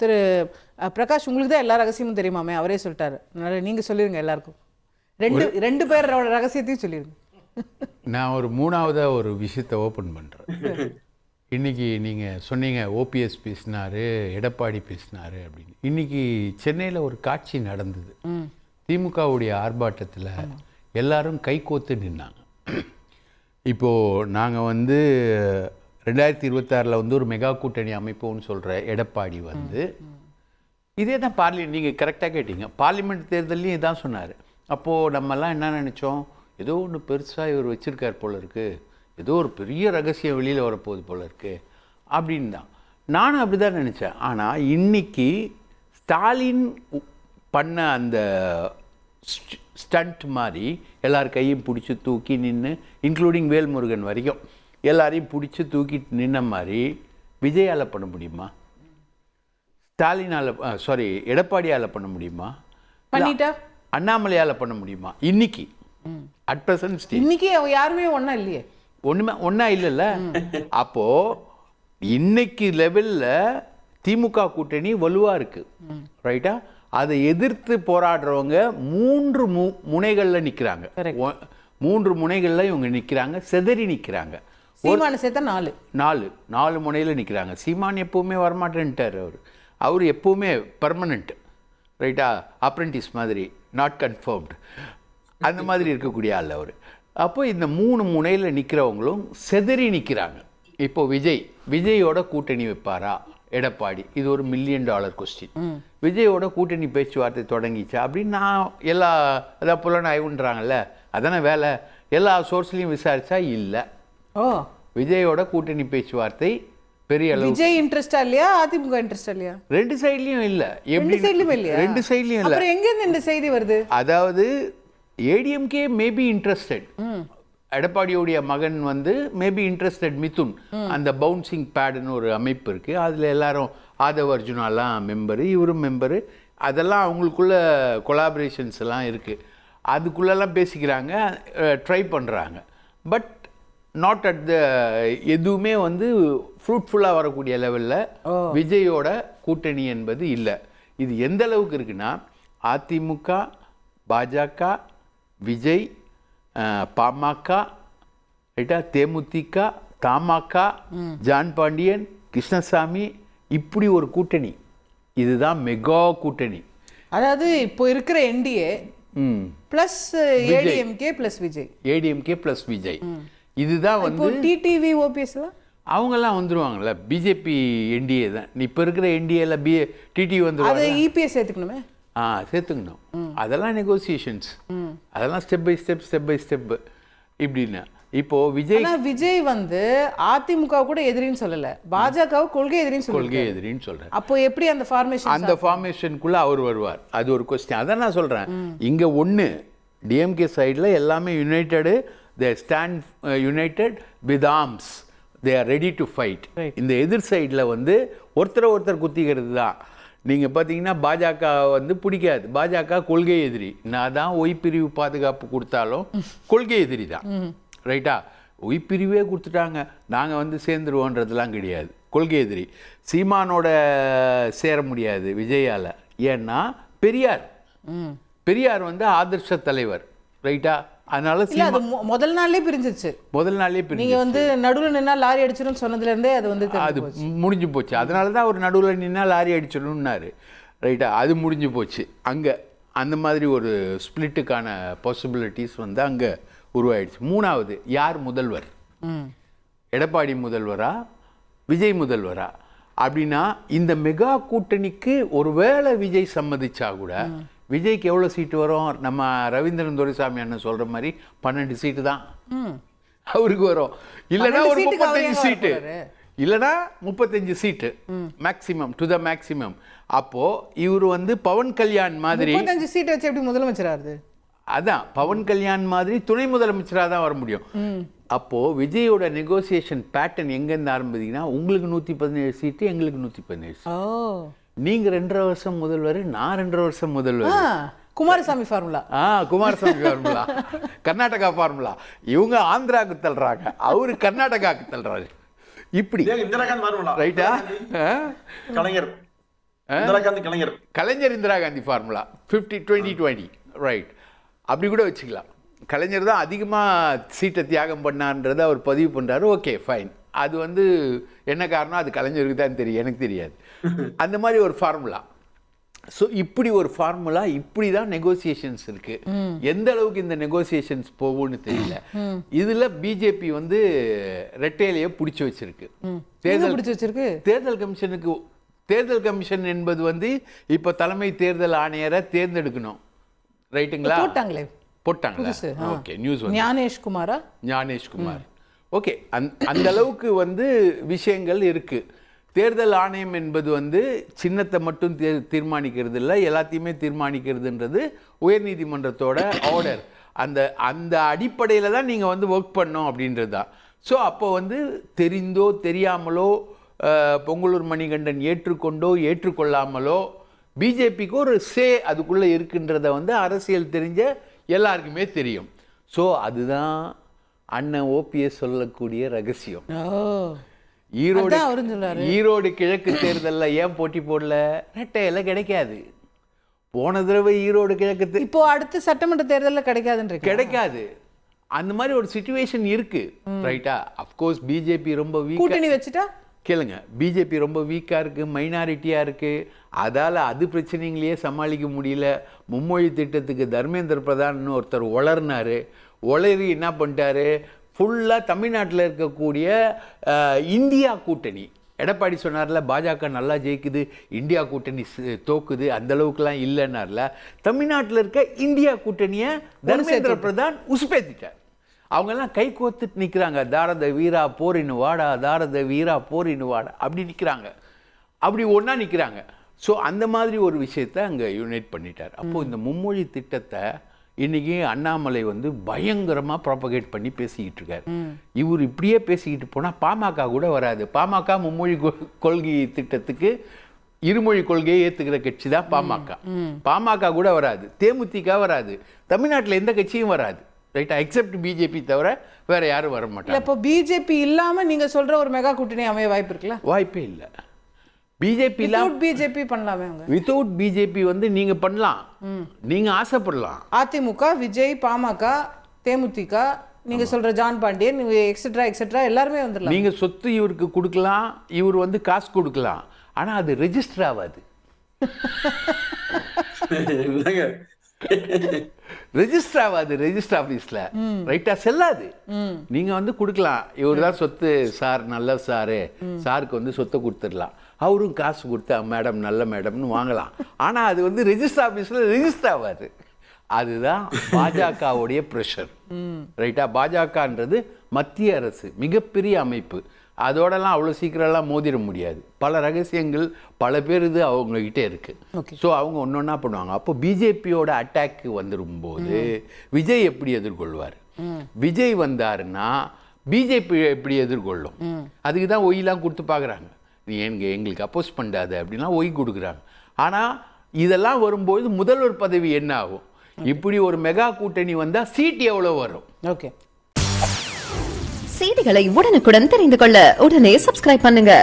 திரு பிரகாஷ், உங்களுக்கு தான் எல்லா ரகசியமும் தெரியுமாமே, அவரே சொல்லிட்டாரு. அதனால நீங்க சொல்லிருங்க எல்லாருக்கும். ரெண்டு பேரோட ரகசியத்தையும் சொல்லிருங்க. நான் ஒரு மூணாவதாக ஒரு விஷயத்தை ஓப்பன் பண்ணுறேன். இன்றைக்கி நீங்கள் சொன்னீங்க ஓபிஎஸ் பேசினார், எடப்பாடி பேசினார் அப்படின்னு. இன்றைக்கி சென்னையில் ஒரு காட்சி நடந்தது. திமுகவுடைய ஆர்ப்பாட்டத்தில் எல்லாரும் கைகோத்து நின்னாங்க. இப்போது நாங்கள் வந்து 2026 வந்து ஒரு மெகா கூட்டணி அமைப்போம்னு சொல்கிற எடப்பாடி வந்து இதே தான் நீங்கள் கரெக்டாக கேட்டீங்க, பார்லிமெண்ட் தேர்தலையும் இதான் சொன்னார். அப்போது நம்மெல்லாம் என்ன நினச்சோம், ஏதோ ஒன்று பெருசாக இவர் வச்சுருக்கார் போல இருக்குது, ஏதோ ஒரு பெரிய ரகசியம் வெளியில் வரப்போகுது போல இருக்குது அப்படின்னு தான் நானும் அப்படி தான் நினச்சேன். ஆனால் இன்னைக்கு ஸ்டாலின் பண்ண அந்த ஸ்டண்ட் மாதிரி எல்லார் கையும் பிடிச்சி தூக்கி நின்று, இன்க்ளூடிங் வேல்முருகன் வரைக்கும் எல்லாரையும் பிடிச்சி தூக்கிட்டு நின்ன மாதிரி விஜயால் பண்ண முடியுமா? ஸ்டாலினால் எடப்பாடியால் பண்ண முடியுமா? பண்ணிட்டா அண்ணாமலையால் பண்ண முடியுமா? இன்னைக்கு அட் ப்ரெசன்ட் ஸ்டேஜ் இன்னைக்கு யாருமே ஒன்றா இல்லையே, ஒன்றா இல்லைல்ல. அப்போது இன்னைக்கு லெவலில் திமுக கூட்டணி வலுவாக இருக்குது, ரைட்டா? அதை எதிர்த்து போராடுறவங்க 3 முனைகளில் நிற்கிறாங்க. 3 முனைகளில் இவங்க நிற்கிறாங்க, செதறி நிற்கிறாங்க. சீமானை சேர்த்தா 4 முனையில் நிற்கிறாங்க. சீமான் எப்போவுமே வரமாட்டேன்ட்டார். அவர் எப்போவுமே பர்மனண்ட், ரைட்டா? அப்ரெண்டிஸ் மாதிரி, நாட் கன்ஃபர்ம்டு, அந்த மாதிரி இருக்கக்கூடிய ஆள் அவர். அப்போ இந்த 3 முனையில் நிற்கிறவங்களும் செதறி நிற்கிறாங்க. இப்போ விஜயோட கூட்டணி வைப்பாரா எடப்பாடி? இது ஒரு $1 மில்லியன் கொஸ்டின். விஜயோட கூட்டணி பேச்சுவார்த்தை தொடங்கிச்சா அப்படின்னு நான் அதான் புலனாய்வுன்றாங்கல்ல, அதானே வேலை. எல்லா சோர்ஸ்லையும் விசாரிச்சா இல்லை. விஜயோட கூட்டணி பேச்சுவார்த்தை பெரிய அளவு. விஜய் இன்ட்ரெஸ்டா இல்லையா, அதிமுக இன்ட்ரெஸ்டா இல்லையா? ரெண்டு சைட்லயும் இல்ல. ரெண்டு சைடுலயும் இல்லையா? ரெண்டு சைடுலயும் இல்ல. அப்புறம் எங்க இருந்து இந்த செய்தி வருது? அதாவது ஏடிஎம்கே மேபி இன்ட்ரெஸ்டட், எடப்பாடியோடைய மகன் வந்து மேபி இன்ட்ரெஸ்டட், மிதுன். அந்த பவுன்சிங் பேடுன்னு ஒரு அமைப்பு இருக்கு, அதுல எல்லாரும் ஆதவ் அர்ஜுனாலாம் மெம்பரு, இவரும் மெம்பரு. அதெல்லாம் அவங்களுக்குள்ள கொலாபரேஷன்ஸ் எல்லாம் இருக்கு, அதுக்குள்ளெல்லாம் பேசிக்கிறாங்க, ட்ரை பண்ணுறாங்க. பட் நாட் அட் த எதுவுமே வந்து ஃப்ரூட்ஃபுல்லாக வரக்கூடிய லெவலில் விஜயோட கூட்டணி என்பது இல்லை. இது எந்த அளவுக்கு இருக்குன்னா, அதிமுக, பாஜக, விஜய், பாமக, ரைட்டா, தேமுதிக, தமாக, ஜான் பாண்டியன், கிருஷ்ணசாமி, இப்படி ஒரு கூட்டணி. இதுதான் மெகா கூட்டணி. அதாவது இப்போ இருக்கிற NDA plus ADMK plus Vijay, ADMK plus Vijay, இதுதான் வந்து டிடிவி ஓபிஎஸ்லாம் அவங்கெல்லாம் வந்துருவாங்கல்ல. பிஜேபி என்டிஏ தான் இப்போ இருக்கிற என்டிஏல டிடி வந்துருவாங்க. அதை இபிஎஸ் சேர்த்துக்கணுமே. சேர்த்துக்கணும். அதெல்லாம் நெகோசியேஷன்ஸ், அதெல்லாம் ஸ்டெப் பை ஸ்டெப் இப்படின்னு. இப்போ விஜய் வந்து அதிமுக கூட எதிரின்னு சொல்லல, பாஜக கொள்கை எதிரின்னு சொல்றேன். அப்போ எப்படி அந்த ஃபார்மேஷனுக்குள்ள அவர் வருவார்? அது ஒரு கொஸ்டின். அதான் நான் சொல்றேன், இங்க ஒண்ணு டிஎம்கே சைடுல எல்லாமே United, they stand united with arms, they are ready to fight. இந்த எதிர் சைடில் வந்து ஒருத்தர் குத்திக்கிறது தான். நீங்கள் பார்த்தீங்கன்னா பாஜக வந்து பிடிக்காது, பாஜக கொள்கை எதிரி. நான் தான் ஒய்பிரிவு பாதுகாப்பு கொடுத்தாலும் கொள்கை எதிரி தான், ரைட்டா? ஒய்பிரிவே கொடுத்துட்டாங்க, நாங்கள் வந்து சேர்ந்துருவோன்றதுலாம் கிடையாது, கொள்கை எதிரி. சீமானோட சேர முடியாது விஜயால், ஏன்னா பெரியார் வந்து ஆதர்ஷ தலைவர், ரைட்டா? அதனால முதல் நாள்லயே பிரிஞ்சிச்சு. நீங்க வந்து நடுவில் நின்னா லாரி அடிச்சிடும் சொன்னதுல இருந்தே அது முடிஞ்சு போச்சு. அதனாலதான் ஒரு நடுவில் நின்னா லாரி அடிச்சிடும்னாரு, ரைட்டா? அது முடிஞ்சு போச்சு. அங்க அந்த மாதிரி ஒரு ஸ்பிளிட்டுக்கான பாசிபிலிட்டிஸ் வந்து அங்க உருவாயிடுச்சு. மூணாவது, யார் முதல்வர்? எடப்பாடி முதல்வரா, விஜய் முதல்வரா? அப்படின்னா இந்த மெகா கூட்டணிக்கு ஒருவேளை விஜய் சம்மதிச்சா கூட விஜய்க்கு எவ்வளோ சீட்டு வரும்? நம்ம ரவீந்திரன் துரைசாமி அண்ணன் சொல்கிற மாதிரி 12 சீட்டு தான் அவருக்கு வரும். இல்லைன்னா ஒரு 35 சீட்டு, இல்லைன்னா 35 சீட்டு மேக்சிமம், டு த மேக்சிமம். அப்போது இவர் வந்து பவன் கல்யாண் மாதிரி 35 சீட்டை வச்சு எப்படி முதலமைச்சராது? அதான் பவன் கல்யாண் மாதிரி துணை முதலமைச்சராக தான் வர முடியும். அப்போது விஜயோட நெகோசியேஷன் பேட்டர்ன் எங்கேருந்து ஆரம்பித்தீங்கன்னா, உங்களுக்கு 117 சீட்டு, எங்களுக்கு 117 சீட்டு. நீங்க 2.5 வருஷம் முதல்வர், நான் 2.5 வருஷம் முதல்வர். Kumaraswamy formula. Kumaraswamy formula, Karnataka formula. இவங்க ஆந்திராவுக்கு தள்ளுறாங்க, அவரு கர்நாடகாவுக்கு தள்ளுறாரு. இப்படி ரைட்டா? கலைஞர் இந்திரா காந்தி கலைஞர் கலைஞர் இந்திரா காந்தி ஃபார்முலா 50-20-20 ரைட், அப்படி கூட வச்சுக்கலாம். கலைஞர் தான் அதிகமாக சீட்டை தியாகம் பண்ணான்றதை அவர் பதிவு பண்ணுறாரு. ஓகே ஃபைன், அது வந்து என்ன காரணம் அது கலைஞருக்கு தான் தெரியும், எனக்கு தெரியாது. அந்த மாதிரி ஒரு ஃபார்முலா. ஸோ இப்படி ஒரு ஃபார்முலா, இப்படி தான் நெகோசியேஷன்ஸ் இருக்கு. எந்த அளவுக்கு இந்த நெகோசியேஷன்ஸ் போகும்னு தெரியல. இதுல பிஜேபி வந்து ரெட்டையிலேயே பிடிச்சி வச்சிருக்கு. தேர்தல் கமிஷன் என்பது வந்து இப்ப தலைமை தேர்தல் ஆணையரை தேர்ந்தெடுக்கணும். ரைட்டுங்களா? போட்டாங்களா? ஓகே, நியூஸ் வந்து ஞானேஷ்குமார். ஓகே, அந்த அளவுக்கு வந்து விஷயங்கள் இருக்கு. தேர்தல் ஆணையம் என்பது வந்து சின்னத்தை மட்டும் தீர்மானிக்கிறது இல்லை, எல்லாத்தையுமே தீர்மானிக்கிறதுன்றது உயர்நீதிமன்றத்தோட ஆர்டர். அந்த அடிப்படையில் தான் நீங்கள் வந்து ஒர்க் பண்ணோம் அப்படின்றது தான். ஸோ அப்போ வந்து தெரிந்தோ தெரியாமலோ பொங்கலூர் மணிகண்டன் ஏற்றுக்கொண்டோ ஏற்றுக்கொள்ளாமலோ பிஜேபிக்கு ஒரு அதுக்குள்ளே இருக்குன்றத வந்து அரசியல் தெரிஞ்ச எல்லாருக்குமே தெரியும். ஸோ அதுதான் அண்ணன் ஓபிஎஸ் சொல்லக்கூடிய ரகசியம். ஈரோடு கிழக்கு தேர்தலில் ஏன் போட்டி போடல? ரெட்டையில கிடைக்காது. போன தடவை ஈரோடு கிழக்கு இப்போ அடுத்த சட்டமன்ற தேர்தலில் கிடைக்காது. அந்த மாதிரி ஒரு சிச்சுவேஷன் இருக்கு. ரைட்டா? அஃப்கோர்ஸ் பிஜேபி ரொம்ப வீக். கூட்டணி வச்சுட்டா கேளுங்க, பிஜேபி ரொம்ப வீக்காக இருக்குது, மைனாரிட்டியாக இருக்குது. அதால் அது பிரச்சனைங்களையே சமாளிக்க முடியல. மும்மொழி திட்டத்துக்கு தர்மேந்திர பிரதான் ஒருத்தர் உளறி என்ன பண்ணிட்டாரு, ஃபுல்லாக தமிழ்நாட்டில் இருக்கக்கூடிய இந்தியா கூட்டணி, எடப்பாடி சொன்னார்ல பாஜக நல்லா ஜெயிக்குது, இந்தியா கூட்டணி தோக்குது, அந்த அளவுக்குலாம் இல்லைன்னார்ல, தமிழ்நாட்டில் இருக்க இந்தியா கூட்டணியை தர்மேந்திர பிரதான் உசுப்பேத்திட்டார். அவங்கெல்லாம் கை கோத்துட்டு நிற்கிறாங்க, தாரத வீரா போரின்னு வாடா, தாரத வீரா போரின்னு வாடா, அப்படி நிற்கிறாங்க, அப்படி ஒன்றா நிற்கிறாங்க. ஸோ அந்த மாதிரி ஒரு விஷயத்தை அங்கே யுனைட் பண்ணிட்டார். அப்போது இந்த மும்மொழி திட்டத்தை இன்னைக்கு அண்ணாமலை வந்து பயங்கரமாக ப்ராபகேட் பண்ணி பேசிக்கிட்டு இருக்காரு. இவர் இப்படியே பேசிக்கிட்டு போனால் பாமக கூட வராது. பாமக மும்மொழி கொள்கை திட்டத்துக்கு இருமொழி கொள்கையை ஏற்றுக்கிற கட்சி தான் பாமக. பாமக கூட வராது, தேமுதிக வராது, தமிழ்நாட்டில் எந்த கட்சியும் வராது. ரைட்டா? எக்ஸப்ட் பிஜேபி தவிர வேற யாரும் வர மாட்டாங்க. இப்போ பிஜேபி இல்லாமல் நீங்கள் சொல்கிற ஒரு மெகா கூட்டணி அமைய வாய்ப்பு இருக்குல்ல? வாய்ப்பே இல்லை. பிஜேபி பண்ணலாமே. வித்தவுட் பிஜேபி வந்து நீங்க பண்ணலாம், நீங்க ஆசைப்படலாம். அதிமுக, விஜய், பாமக, தேமுதிக, நீங்க சொல்ற ஜான் பாண்டியன், எக்ஸெட்ரா எல்லாருமே வந்துடலாம். நீங்க சொத்து இவருக்கு கொடுக்கலாம், இவர் வந்து காசு கொடுக்கலாம், ஆனா அது ரெஜிஸ்டர் ஆகாது. ரெஜிஸ்டர் ஆகாது ரெஜிஸ்டர் ஆஃபீஸில். ரைட்டாக செல்லாது. நீங்கள் வந்து கொடுக்கலாம், இவர் தான் சொத்து சார், நல்ல சாருக்கு வந்து சொத்தை கொடுத்துடலாம், அவரும் காசு கொடுத்தா மேடம் நல்ல மேடம்னு வாங்கலாம், ஆனால் அது வந்து ரெஜிஸ்டர் ஆஃபீஸில் ரெஜிஸ்டர் ஆகாது. அதுதான் பாஜகவுடைய ப்ரெஷர். ரைட்டா? பாஜகன்றது மத்திய அரசு, மிகப்பெரிய அமைப்பு, அதோடலாம் அவ்வளோ சீக்கிரம்லாம் மோதிட முடியாது. பல ரகசியங்கள் பல பேர் இது அவங்கக்கிட்ட இருக்குது. ஸோ அவங்க ஒன்று ஒன்றா பண்ணுவாங்க. அப்போ பிஜேபியோட அட்டாக்கு வந்துடும்போது விஜய் எப்படி எதிர்கொள்வார்? விஜய் வந்தாருன்னா பிஜேபி எப்படி எதிர்கொள்ளும்? அதுக்கு தான் ஒய்லாம் கொடுத்து பார்க்குறாங்க. நீ எங்களுக்கு அப்போஸ் பண்ணாத அப்படின்னா ஒய் கொடுக்குறாங்க. ஆனால் இதெல்லாம் வரும்போது முதல்வர் பதவி என்ன ஆகும்? இப்படி ஒரு மெகா கூட்டணி வந்தால் சீட் எவ்வளோ வரும்? ஓகே, செய்திகளை உடனுக்குடன் தெரிந்து கொள்ள உடனே சப்ஸ்கிரைப் பண்ணுங்க.